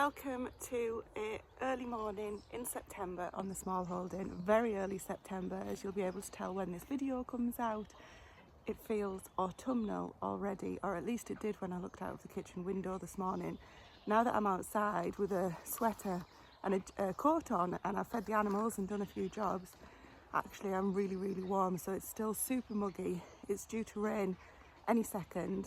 Welcome to a early morning in September on the Smallholding, very early September, as you'll be able to tell when this video comes out. It feels autumnal already, or at least it did when I looked out of the kitchen window this morning. Now that I'm outside with a sweater and a coat on and I've fed the animals and done a few jobs, actually I'm really warm, so it's still super muggy. It's due to rain any second.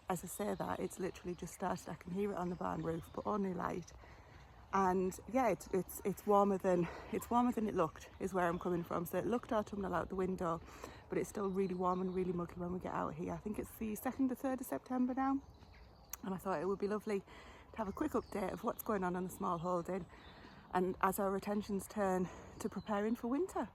As I say that, it's literally just started. I can hear it on the barn roof, but only light. And yeah, it's warmer than it looked, is where I'm coming from. So it looked autumnal out the window, but it's still really warm and really muggy when we get out here. I think it's the 2nd or 3rd of September now, and I thought it would be lovely to have a quick update of what's going on the Smallholding, and as our attentions turn to preparing for winter.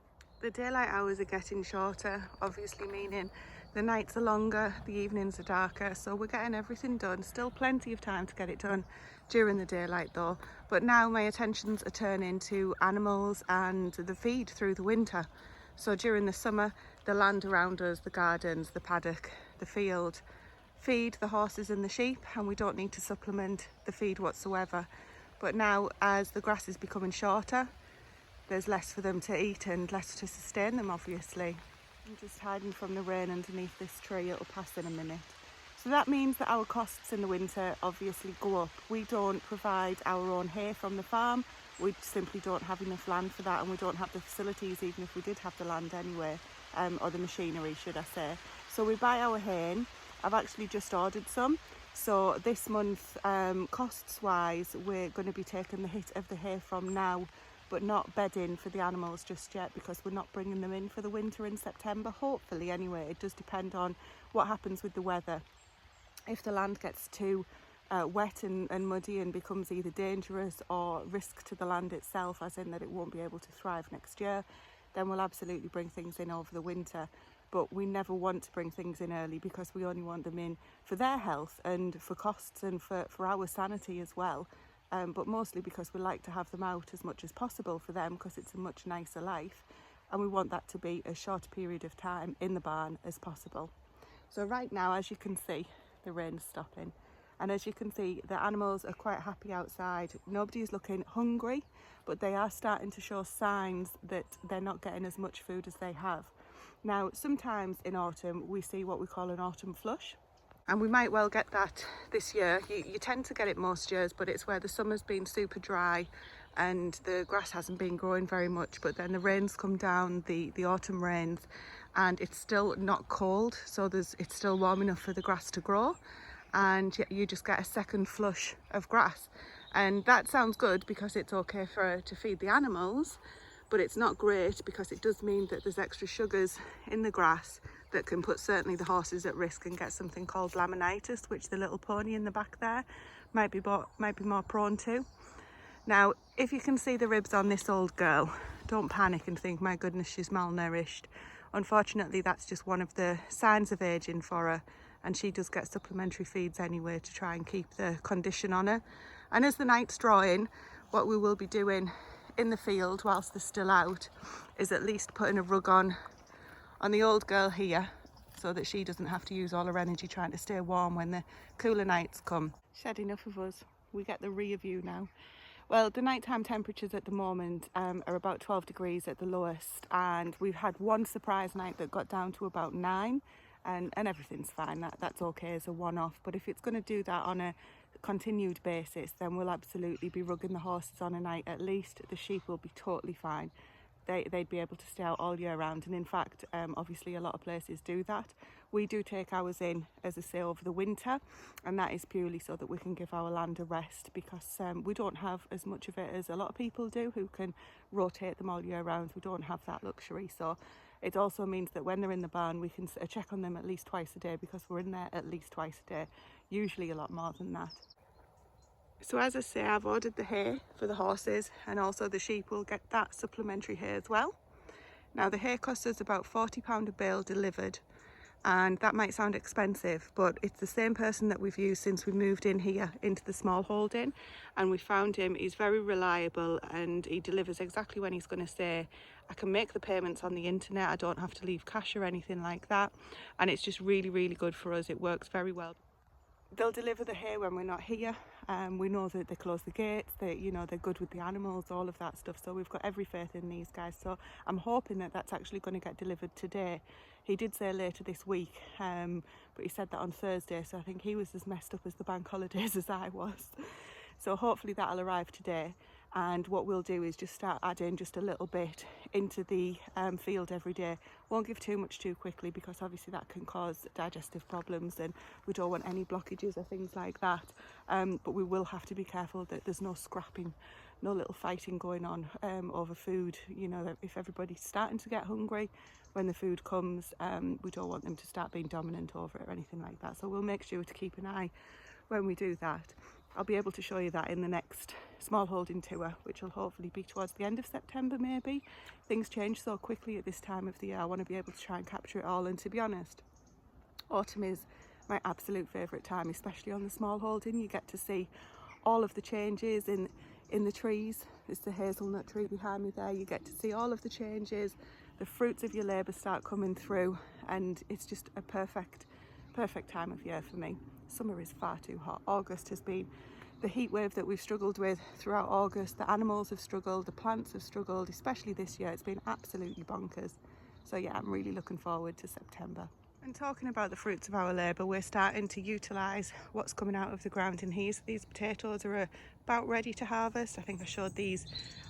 The daylight hours are getting shorter, obviously meaning the nights are longer, the evenings are darker, so we're getting everything done. Still plenty of time to get it done during the daylight though, but now my attentions are turning to animals and the feed through the winter. So during the summer, the land around us, the gardens, the paddock, the field, feed the horses and the sheep, and we don't need to supplement the feed whatsoever. But now, as the grass is becoming shorter, there's less for them to eat and less to sustain them, obviously. I'm just hiding from the rain underneath this tree. It'll pass in a minute. So that means that our costs in the winter obviously go up. We don't provide our own hay from the farm. We simply don't have enough land for that, and we don't have the facilities, even if we did have the land anyway, or the machinery, should I say. So we buy our hay in. I've actually just ordered some. So this month, costs wise, we're going to be taking the hit of the hay from now, but not bedding for the animals just yet, because we're not bringing them in for the winter in September, hopefully anyway. It does depend on what happens with the weather. If the land gets too wet and muddy and becomes either dangerous or risk to the land itself, as in that it won't be able to thrive next year, then we'll absolutely bring things in over the winter. But we never want to bring things in early, because we only want them in for their health and for costs and for our sanity as well. But mostly because we like to have them out as much as possible for them, because it's a much nicer life, and we want that to be a short period of time in the barn as possible. So right now, as you can see, the rain's stopping, and as you can see, the animals are quite happy outside. Nobody's looking hungry, but they are starting to show signs that they're not getting as much food as they have. Now, sometimes in autumn we see what we call an autumn flush, and we might well get that this year. You tend to get it most years, but it's where the summer's been super dry and the grass hasn't been growing very much, but then the rains come down, the autumn rains, and it's still not cold, so it's still warm enough for the grass to grow, and you just get a second flush of grass. And that sounds good because it's okay to feed the animals, but it's not great because it does mean that there's extra sugars in the grass that can put certainly the horses at risk and get something called laminitis, which the little pony in the back there might be more prone to. Now, if you can see the ribs on this old girl, don't panic and think, my goodness, she's malnourished. Unfortunately, that's just one of the signs of aging for her, and she does get supplementary feeds anyway to try and keep the condition on her. And as the night's drawing, what we will be doing in the field whilst they're still out is at least putting a rug on the old girl here, so that she doesn't have to use all her energy trying to stay warm when the cooler nights come. Said enough of us, we get the rear view now. Well, the nighttime temperatures at the moment are about 12 degrees at the lowest, and we've had one surprise night that got down to about 9, and everything's fine. That's okay as a one-off, but if it's going to do that on a continued basis, then we'll absolutely be rugging the horses on a night at least. The sheep will be totally fine. They'd be able to stay out all year round, and in fact, obviously a lot of places do that. We do take ours in, as I say, over the winter, and that is purely so that we can give our land a rest, because we don't have as much of it as a lot of people do who can rotate them all year round. We don't have that luxury, so it also means that when they're in the barn we can check on them at least twice a day, because we're in there at least twice a day, usually a lot more than that. So as I say, I've ordered the hay for the horses, and also the sheep will get that supplementary hay as well. Now, the hay costs us about £40 a bale delivered, and that might sound expensive, but it's the same person that we've used since we moved in here into the Smallholding, and we found him. He's very reliable and he delivers exactly when he's going to say. I can make the payments on the internet, I don't have to leave cash or anything like that, and it's just really good for us. It works very well. They'll deliver the hay when we're not here, We know that they close the gates, they, you know, they're good with the animals, all of that stuff. So we've got every faith in these guys. So I'm hoping that that's actually going to get delivered today. He did say later this week, but he said that on Thursday. So I think he was as messed up as the bank holidays as I was. So hopefully that'll arrive today. And what we'll do is just start adding just a little bit into the field every day. Won't give too much too quickly, because obviously that can cause digestive problems and we don't want any blockages or things like that. But we will have to be careful that there's no scrapping, no little fighting going on over food. You know, if everybody's starting to get hungry when the food comes, we don't want them to start being dominant over it or anything like that. So we'll make sure to keep an eye when we do that. I'll be able to show you that in the next small holding tour, which will hopefully be towards the end of September maybe. Things change so quickly at this time of the year. I want to be able to try and capture it all, and to be honest, autumn is my absolute favourite time, especially on the small holding. You get to see all of the changes in the trees. There's the hazelnut tree behind me there. You get to see all of the changes, the fruits of your labour start coming through, and it's just a perfect time of year for me. Summer is far too hot. August has been the heat wave that we've struggled with throughout August. The animals have struggled, the plants have struggled, especially this year. It's been absolutely bonkers. So yeah, I'm really looking forward to September. And talking about the fruits of our labour, we're starting to utilise what's coming out of the ground in here. These potatoes are about ready to harvest. I think I showed these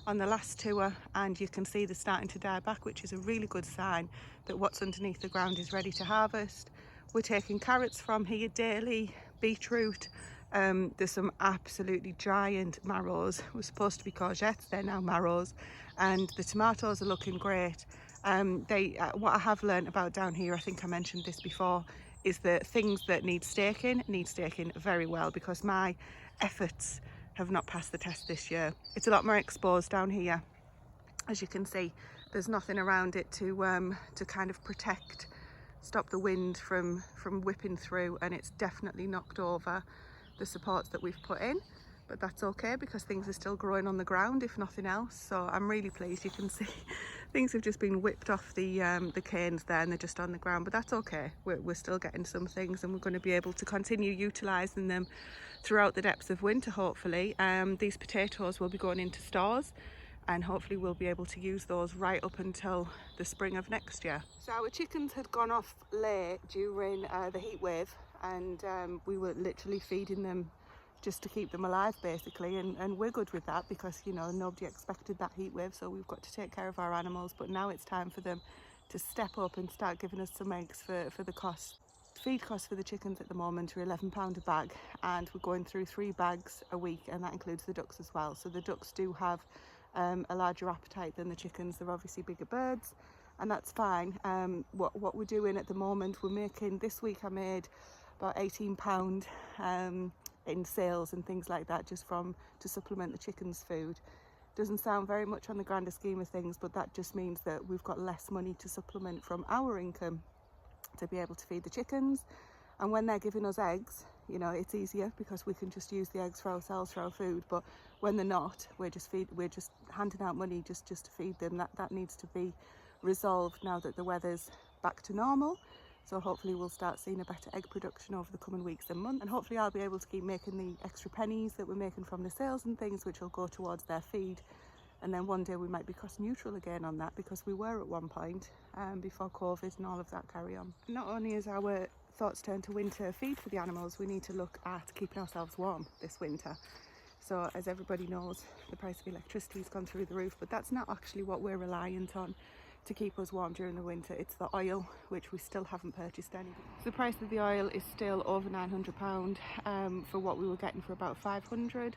on the last tour, and you can see they're starting to die back, which is a really good sign that what's underneath the ground is ready to harvest. We're taking carrots from here daily, beetroot. There's some absolutely giant marrows. We're supposed to be courgettes, they're now marrows, and the tomatoes are looking great. What I have learned about down here, I think I mentioned this before, is that things that need staking very well, because my efforts have not passed the test this year. It's a lot more exposed down here. As you can see, there's nothing around it to kind of stop the wind from whipping through, and it's definitely knocked over the supports that we've put in, but that's okay because things are still growing on the ground, if nothing else. So I'm really pleased. You can see things have just been whipped off the canes there, and they're just on the ground, but that's okay. We're still getting some things, and we're going to be able to continue utilising them throughout the depths of winter, hopefully. These potatoes will be going into stores, and hopefully we'll be able to use those right up until the spring of next year. So our chickens had gone off late during the heat wave, and we were literally feeding them just to keep them alive basically, and we're good with that because, you know, nobody expected that heat wave, so we've got to take care of our animals. But now it's time for them to step up and start giving us some eggs for the cost. Feed costs for the chickens at the moment are £11 a bag, and we're going through 3 bags a week, and that includes the ducks as well. So the ducks do have a larger appetite than the chickens. They're obviously bigger birds, and that's fine. What we're doing at the moment, we're making, this week I made about £18 in sales and things like that, just to supplement the chickens' food. Doesn't sound very much on the grander scheme of things, but that just means that we've got less money to supplement from our income to be able to feed the chickens. And when they're giving us eggs, you know, it's easier because we can just use the eggs for ourselves, for our food. But when they're not, we're just handing out money just to feed them. That needs to be resolved now that the weather's back to normal. So hopefully we'll start seeing a better egg production over the coming weeks and months, and hopefully I'll be able to keep making the extra pennies that we're making from the sales and things, which will go towards their feed. And then one day we might be cost neutral again on that, because we were at one point before COVID and all of that carry on. Not only is our thoughts turned to winter feed for the animals, we need to look at keeping ourselves warm this winter. So as everybody knows, the price of electricity has gone through the roof, but that's not actually what we're reliant on to keep us warm during the winter. It's the oil, which we still haven't purchased any. So the price of the oil is still over £900 for what we were getting for about £500,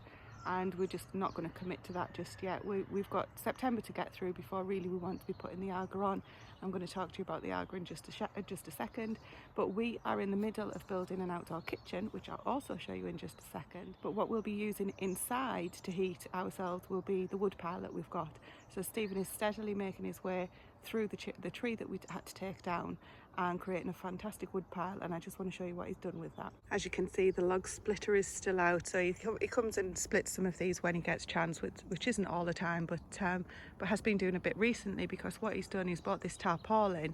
and we're just not going to commit to that just yet. We've got September to get through before really we want to be putting the Aga on. I'm going to talk to you about the Aga in just a second, but we are in the middle of building an outdoor kitchen, which I'll also show you in just a second. But what we'll be using inside to heat ourselves will be the wood pile that we've got. So Stephen is steadily making his way through the tree that we had to take down and creating a fantastic wood pile, and I just want to show you what he's done with that. As you can see, the log splitter is still out, so he comes and splits some of these when he gets chance, which isn't all the time, but has been doing a bit recently, because what he's done is bought this tarpaulin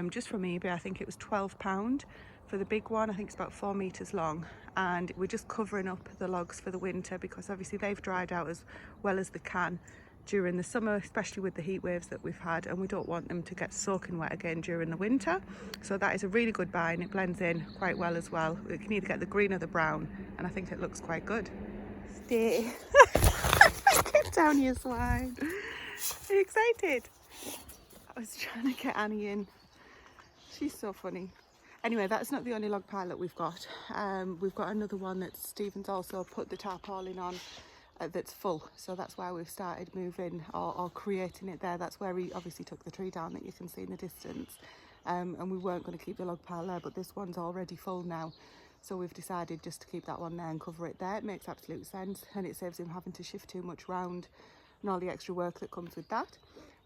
just from eBay. I think it was £12 for the big one. I think it's about 4 meters long, and we're just covering up the logs for the winter because obviously they've dried out as well as they can during the summer, especially with the heat waves that we've had, and we don't want them to get soaking wet again during the winter. So that is a really good buy, and it blends in quite well as well. We can either get the green or the brown, and I think it looks quite good. Stay. Get down, you swine. Are you excited? I was trying to get Annie in. She's so funny. Anyway, that's not the only log pile that we've got. We've got another one that Stephen's also put the tarpaulin on that's full. So that's why we've started moving or creating it there. That's where he obviously took the tree down that you can see in the distance. And we weren't going to keep the log pile there, but this one's already full now. So we've decided just to keep that one there and cover it there. It makes absolute sense, and it saves him having to shift too much round and all the extra work that comes with that.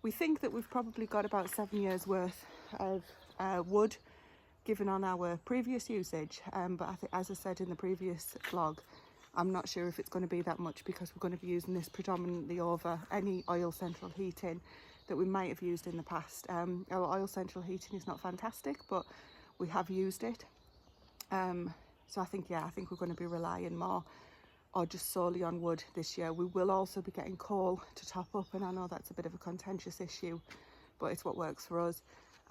We think that we've probably got about 7 years worth of wood given on our previous usage, but I think, as I said in the previous vlog, I'm not sure if it's going to be that much because we're going to be using this predominantly over any oil central heating that we might have used in the past. Our oil central heating is not fantastic, but we have used it. So I think we're going to be relying more or just solely on wood this year. We will also be getting coal to top up, and I know that's a bit of a contentious issue, but it's what works for us.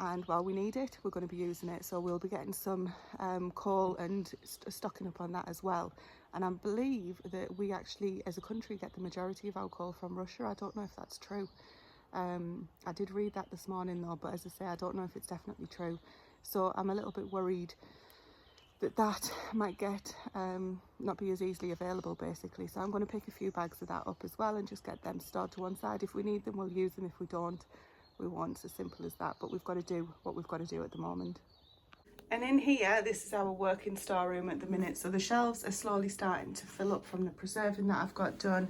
And while we need it, we're going to be using it. So we'll be getting some coal and stocking up on that as well. And I believe that we actually, as a country, get the majority of our coal from Russia. I don't know if that's true. I did read that this morning though, but as I say, I don't know if it's definitely true. So I'm a little bit worried that might get not be as easily available basically. So I'm going to pick a few bags of that up as well and just get them stored to one side. If we need them, we'll use them. If we don't, we won't. It's as simple as that. But we've got to do what we've got to do at the moment. And in here, this is our working storeroom at the minute. So the shelves are slowly starting to fill up from the preserving that I've got done.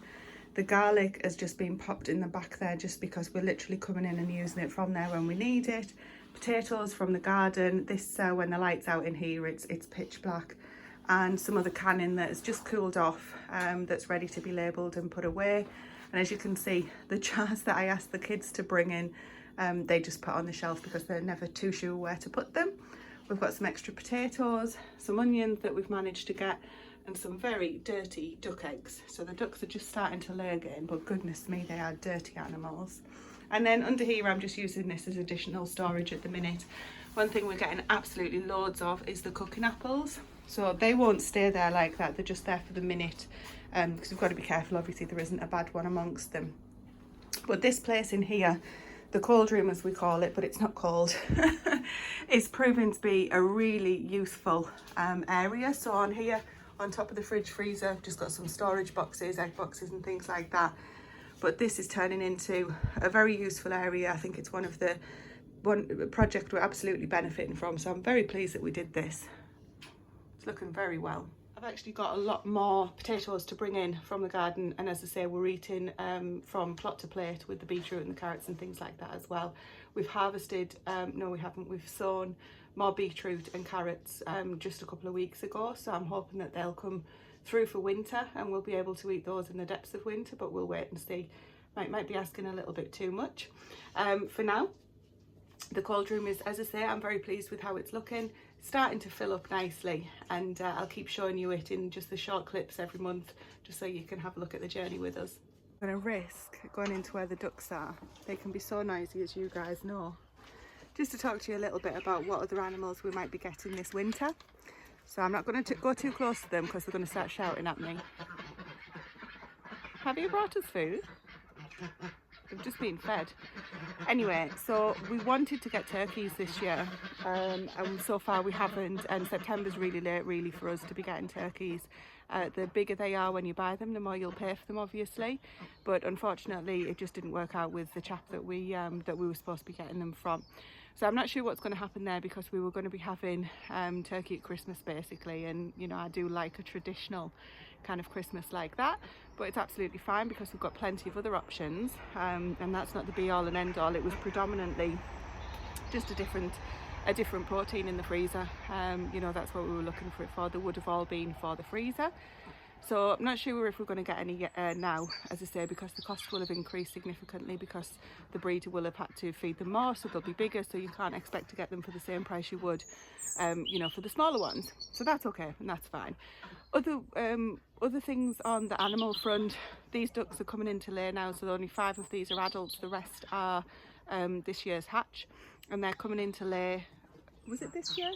The garlic has just been popped in the back there just because we're literally coming in and using it from there when we need it. Potatoes from the garden. This when the light's out in here, it's pitch black. And some other canning that has just cooled off, that's ready to be labelled and put away. And as you can see, the jars that I asked the kids to bring in, they just put on the shelf because they're never too sure where to put them. We've got some extra potatoes, some onions that we've managed to get, and some very dirty duck eggs. So the ducks are just starting to lay again, but goodness me, they are dirty animals. And then under here, I'm just using this as additional storage at the minute. One thing we're getting absolutely loads of is the cooking apples. So they won't stay there like that, they're just there for the minute, because we've got to be careful, obviously there isn't a bad one amongst them. But this place in here, the cold room as we call it, but it's not cold, is proving to be a really useful area. So on here, on top of the fridge freezer, I've just got some storage boxes, egg boxes and things like that. But this is turning into a very useful area. I think it's one project we're absolutely benefiting from. So I'm very pleased that we did this. It's looking very well. I've actually got a lot more potatoes to bring in from the garden, and as I say, we're eating from plot to plate with the beetroot and the carrots and things like that as well. We've harvested, no we haven't, we've sown more beetroot and carrots just a couple of weeks ago, so I'm hoping that they'll come through for winter and we'll be able to eat those in the depths of winter, but we'll wait and see. Might be asking a little bit too much. For now, the cold room is, as I say, I'm very pleased with how it's looking. Starting to fill up nicely, and I'll keep showing you it in just the short clips every month, just so you can have a look at the journey with us. I'm going to risk going into where the ducks are. They can be so noisy, as you guys know. Just to talk to you a little bit about what other animals we might be getting this winter. So I'm not going to go too close to them because they're going to start shouting at me. Have you brought us food? They've just been fed. Anyway, so we wanted to get turkeys this year, and so far we haven't, and September's really late really for us to be getting turkeys. The bigger they are when you buy them, the more you'll pay for them obviously, but unfortunately it just didn't work out with the chap that we were supposed to be getting them from. So I'm not sure what's going to happen there, because we were going to be having turkey at Christmas basically, and you know, I do like a traditional kind of Christmas like that, but it's absolutely fine because we've got plenty of other options, and that's not the be all and end all. It was predominantly just a different protein in the freezer. You know, that's what we were looking for it for. They would have all been for the freezer. So I'm not sure if we're going to get any now, as I say, because the cost will have increased significantly because the breeder will have had to feed them more, so they'll be bigger, so you can't expect to get them for the same price you would, you know, for the smaller ones. So that's okay, and that's fine. Other things on the animal front, these ducks are coming into lay now, so only 5 of these are adults, the rest are this year's hatch, and they're coming into lay, was it this year?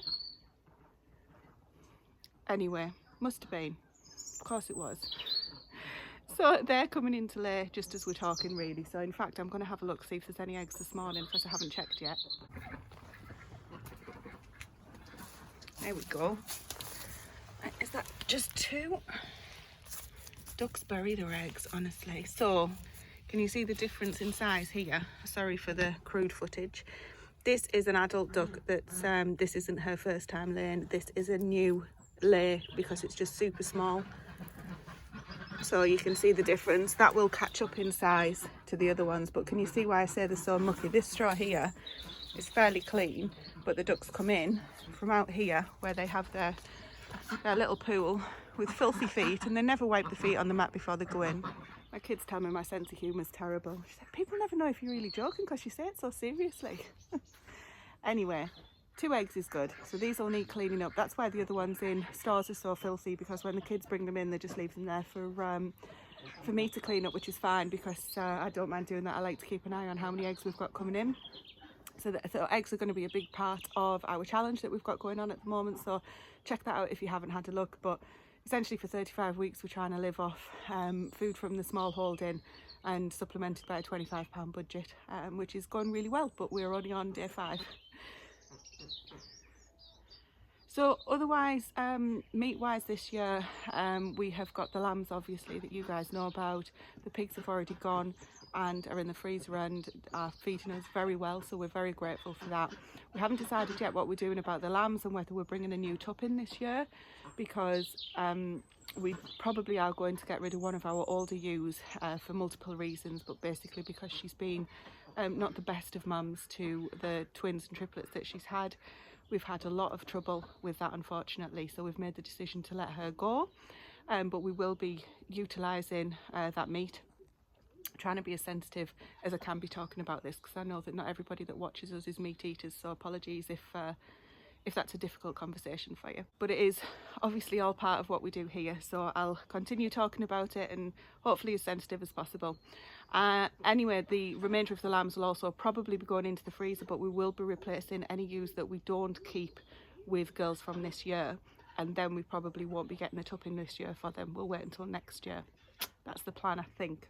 Anyway, must have been. Of course it was. So they're coming into lay just as we're talking, really. So in fact, I'm going to have a look, see if there's any eggs this morning, because I haven't checked yet. There we go. Is that just 2? Ducks bury their eggs, honestly. So can you see the difference in size here? Sorry for the crude footage. This is an adult duck that's this isn't her first time laying. This is a new lay because it's just super small. So you can see the difference. That will catch up in size to the other ones, but can you see why I say they're so mucky? This straw here is fairly clean, but the ducks come in from out here where they have their little pool with filthy feet, and they never wipe the feet on the mat before they go in. My kids tell me my sense of humour is terrible. She said, people never know if you're really joking because you say it so seriously. Anyway, 2 eggs is good, so these all need cleaning up. That's why the other ones in stores are so filthy, because when the kids bring them in, they just leave them there for me to clean up, which is fine, because I don't mind doing that. I like to keep an eye on how many eggs we've got coming in. So eggs are going to be a big part of our challenge that we've got going on at the moment, so check that out if you haven't had a look. But essentially for 35 weeks we're trying to live off food from the Smallholding and supplemented by a £25 budget, which is going really well, but we're only on day 5. So otherwise, meat wise this year, we have got the lambs, obviously, that you guys know about. The pigs have already gone and are in the freezer and are feeding us very well, so we're very grateful for that. We haven't decided yet what we're doing about the lambs and whether we're bringing a new tup in this year, because we probably are going to get rid of one of our older ewes for multiple reasons, but basically because she's been not the best of mums to the twins and triplets that she's had. We've had a lot of trouble with that, unfortunately, so we've made the decision to let her go, but we will be utilising that meat, trying to be as sensitive as I can be talking about this, because I know that not everybody that watches us is meat eaters, so apologies if that's a difficult conversation for you. But it is obviously all part of what we do here, so I'll continue talking about it and hopefully as sensitive as possible. Anyway, the remainder of the lambs will also probably be going into the freezer, but we will be replacing any ewes that we don't keep with girls from this year, and then we probably won't be getting a tup in this year for them. We'll wait until next year. That's the plan, I think,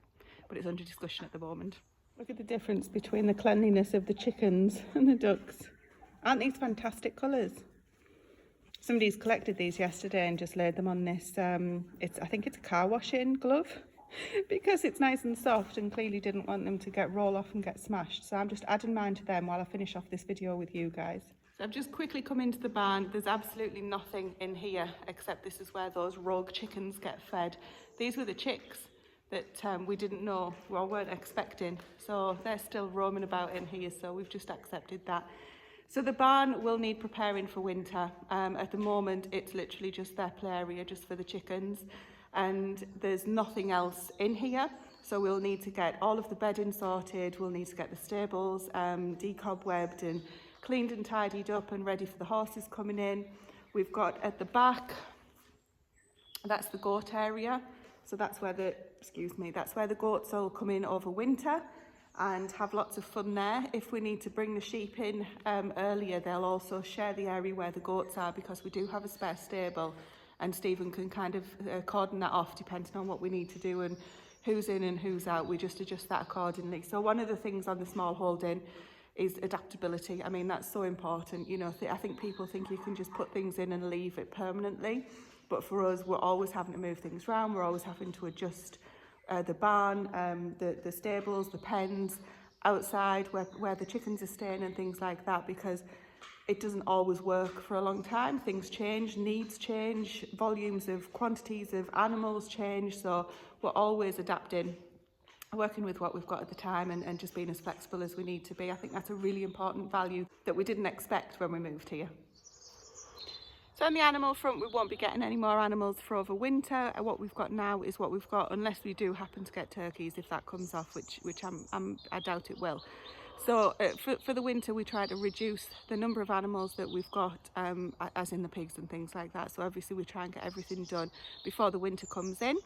but it's under discussion at the moment. Look at the difference between the cleanliness of the chickens and the ducks. Aren't these fantastic colours? Somebody's collected these yesterday and just laid them on this, I think it's a car washing glove, because it's nice and soft, and clearly didn't want them to roll off and get smashed. So I'm just adding mine to them while I finish off this video with you guys. So I've just quickly come into the barn. There's absolutely nothing in here except this is where those rogue chickens get fed. These were the chicks that we didn't know or weren't expecting. So they're still roaming about in here, so we've just accepted that. So the barn will need preparing for winter. At the moment, it's literally just their play area just for the chickens, and there's nothing else in here. So we'll need to get all of the bedding sorted. We'll need to get the stables decobwebbed and cleaned and tidied up and ready for the horses coming in. We've got at the back, that's the goat area. So that's where that's where the goats will come in over winter and have lots of fun there. If we need to bring the sheep in earlier, they'll also share the area where the goats are, because we do have a spare stable, and Stephen can kind of cordon that off depending on what we need to do and who's in and who's out. We just adjust that accordingly. So one of the things on the Smallholding is adaptability. I mean, that's so important. You know, I think people think you can just put things in and leave it permanently, but for us, we're always having to move things around. We're always having to adjust the barn, the stables, the pens, outside where the chickens are staying and things like that, because it doesn't always work for a long time. Things change, needs change, volumes of quantities of animals change, so we're always adapting, working with what we've got at the time, and just being as flexible as we need to be. I think that's a really important value that we didn't expect when we moved here. So on the animal front, we won't be getting any more animals for over winter. What we've got now is what we've got, unless we do happen to get turkeys, if that comes off, which I doubt it will. So for the winter, we try to reduce the number of animals that we've got, as in the pigs and things like that. So obviously we try and get everything done before the winter comes in,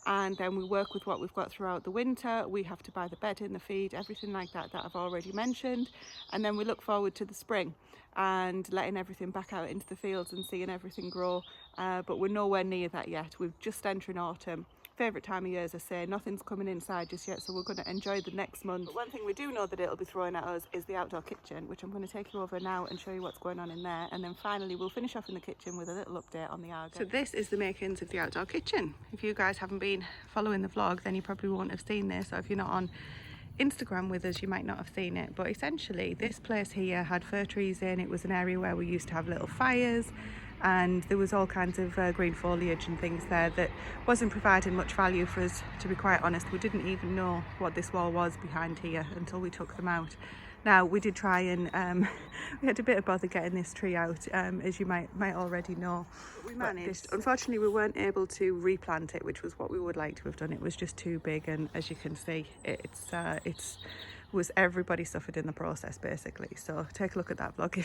and then we work with what we've got throughout the winter. We have to buy the bedding, the feed, everything like that I've already mentioned, and then we look forward to the spring and letting everything back out into the fields and seeing everything grow, but we're nowhere near that yet. We're just entering autumn. Favourite time of year, as I say, nothing's coming inside just yet, so we're going to enjoy the next month. But one thing we do know that it'll be throwing at us is the outdoor kitchen, which I'm going to take you over now and show you what's going on in there, and then finally we'll finish off in the kitchen with a little update on the Arga. So this is the makings of the outdoor kitchen. If you guys haven't been following the vlog, then you probably won't have seen this, or if you're not on Instagram with us, you might not have seen it. But essentially this place here had fir trees in. It was an area where we used to have little fires, and there was all kinds of green foliage and things there that wasn't providing much value for us, to be quite honest. We didn't even know what this wall was behind here until we took them out. Now we did try and we had a bit of bother getting this tree out, as you might already know. But we managed. Unfortunately, we weren't able to replant it, which was what we would like to have done. It was just too big, and as you can see, everybody suffered in the process basically. So take a look at that vlog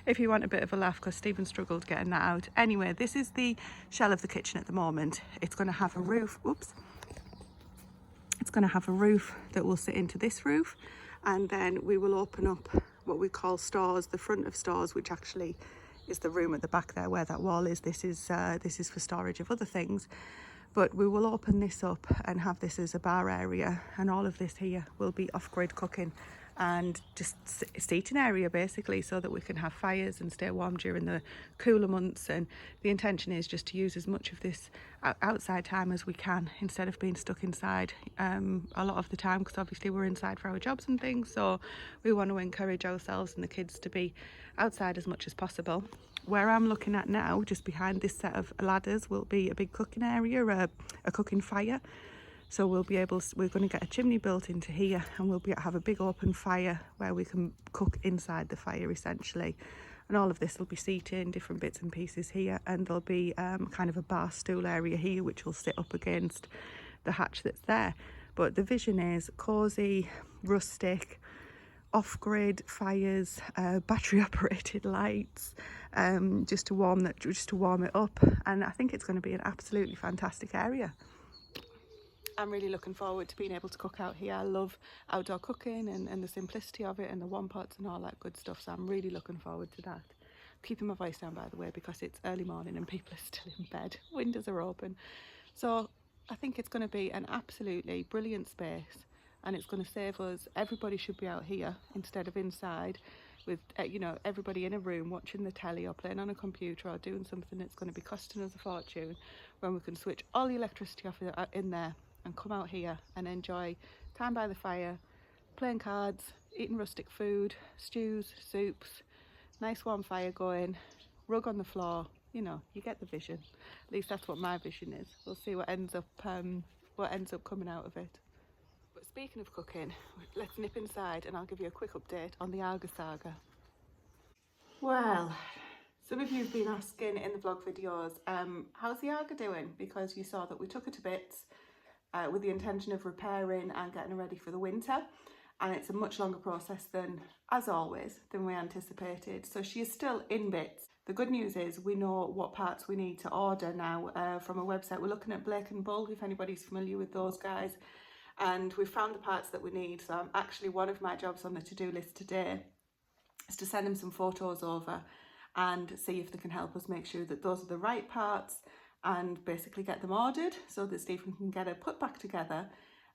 if you want a bit of a laugh, because Stephen struggled getting that out. Anyway, this is the shell of the kitchen at the moment. It's going to have a roof. Oops. It's going to have a roof that will sit into this roof, and then we will open up what we call stores, the front of stores, which actually is the room at the back there where that wall is. This is for storage of other things, but we will open this up and have this as a bar area, and all of this here will be off-grid cooking and just seating area basically, so that we can have fires and stay warm during the cooler months. And the intention is just to use as much of this outside time as we can, instead of being stuck inside a lot of the time, because obviously we're inside for our jobs and things. So we want to encourage ourselves and the kids to be outside as much as possible. Where I'm looking at now, just behind this set of ladders, will be a big cooking area, a cooking fire. So we're going to get a chimney built into here, and we'll have a big open fire where we can cook inside the fire essentially. And all of this will be seating, different bits and pieces here, and there'll be kind of a bar stool area here which will sit up against the hatch that's there. But the vision is cosy, rustic, off-grid fires, battery operated lights, just to warm it up, and I think it's going to be an absolutely fantastic area. I'm really looking forward to being able to cook out here. I love outdoor cooking and the simplicity of it, and the one pots and all that good stuff, so I'm really looking forward to that. I'm keeping my voice down, by the way, because it's early morning and people are still in bed. Windows are open. So I think it's going to be an absolutely brilliant space, and it's going to save us. Everybody should be out here instead of inside with everybody in a room watching the telly or playing on a computer or doing something that's going to be costing us a fortune, when we can switch all the electricity off in there and come out here and enjoy time by the fire, playing cards, eating rustic food, stews, soups, nice warm fire going, rug on the floor. You get the vision. At least that's what my vision is. We'll see what ends up coming out of it. But speaking of cooking, let's nip inside and I'll give you a quick update on the Arga saga. Well, some of you have been asking in the vlog videos, how's the Arga doing? Because you saw that we took her to bits with the intention of repairing and getting her ready for the winter, and it's a much longer process than we anticipated. So she is still in bits. The good news is we know what parts we need to order now from a website. We're looking at Blake & Bull, if anybody's familiar with those guys, and we've found the parts that we need. So I'm actually, one of my jobs on the to-do list today is to send them some photos over and see if they can help us make sure that those are the right parts, and basically get them ordered so that Stephen can get her put back together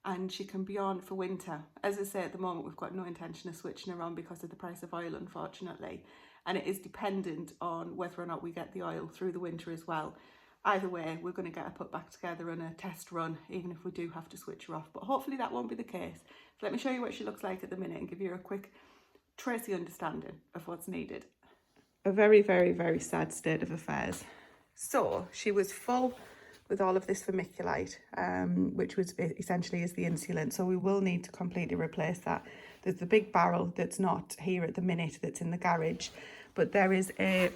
and she can be on for winter. As I say, at the moment we've got no intention of switching her on because of the price of oil, unfortunately, and it is dependent on whether or not we get the oil through the winter as well. Either way, we're going to get her put back together on a test run, even if we do have to switch her off, but hopefully that won't be the case. So let me show you what she looks like at the minute and give you a quick Tracy understanding of what's needed. A very, very, very sad state of affairs. So she was full with all of this vermiculite, which was essentially is the insulant. So we will need to completely replace that. There's the big barrel that's not here at the minute, that's in the garage, but there is a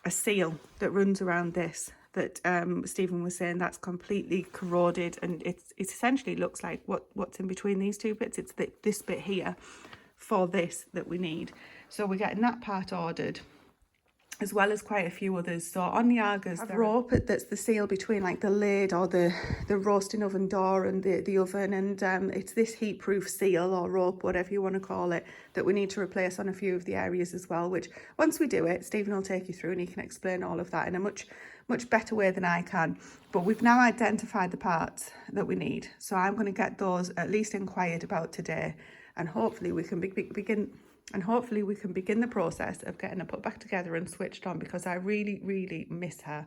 a seal that runs around this that Stephen was saying that's completely corroded, and it essentially looks like what's in between these two bits. It's this bit here for this that we need. So we're getting that part ordered, as well as quite a few others. So on the Argos, the rope that's the seal between like the lid or the roasting oven door and the oven, and it's this heat proof seal or rope, whatever you want to call it, that we need to replace on a few of the areas as well, which once we do it, Stephen will take you through and he can explain all of that in a much better way than I can. But we've now identified the parts that we need, so I'm going to get those at least inquired about today, and hopefully we can begin the process of getting her put back together and switched on, because I really miss her.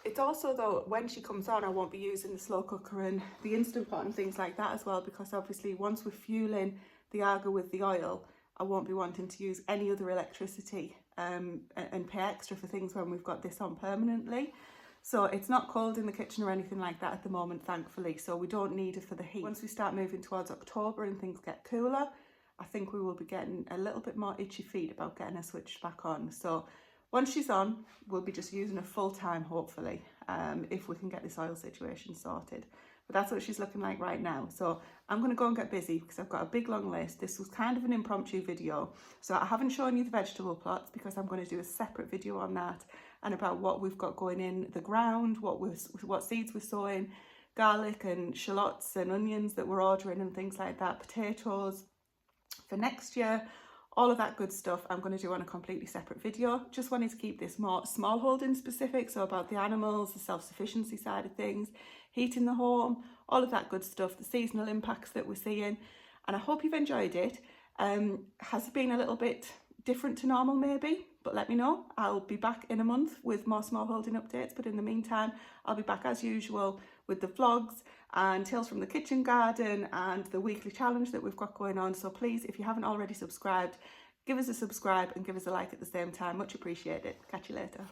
It's also, though, when she comes on, I won't be using the slow cooker and the Instant Pot and things like that as well, because obviously once we're fueling the Argo with the oil, I won't be wanting to use any other electricity and pay extra for things when we've got this on permanently. So it's not cold in the kitchen or anything like that at the moment, thankfully, so we don't need it for the heat. Once we start moving towards October and things get cooler, I think we will be getting a little bit more itchy feet about getting her switched back on. So once she's on, we'll be just using her full time, hopefully, if we can get this oil situation sorted. But that's what she's looking like right now. So I'm going to go and get busy because I've got a big long list. This was kind of an impromptu video, so I haven't shown you the vegetable plots because I'm going to do a separate video on that and about what we've got going in the ground, what seeds we're sowing, garlic and shallots and onions that we're ordering and things like that, potatoes for next year, all of that good stuff I'm going to do on a completely separate video. Just wanted to keep this more small holding specific, so about the animals, the self-sufficiency side of things, heating the home, all of that good stuff, the seasonal impacts that we're seeing, and I hope you've enjoyed it. Has it been a little bit different to normal maybe? But let me know. I'll be back in a month with more small holding updates, but in the meantime I'll be back as usual with the vlogs and tales from the kitchen garden and the weekly challenge that we've got going on. So please, if you haven't already subscribed, give us a subscribe and give us a like at the same time. Much appreciated. Catch you later.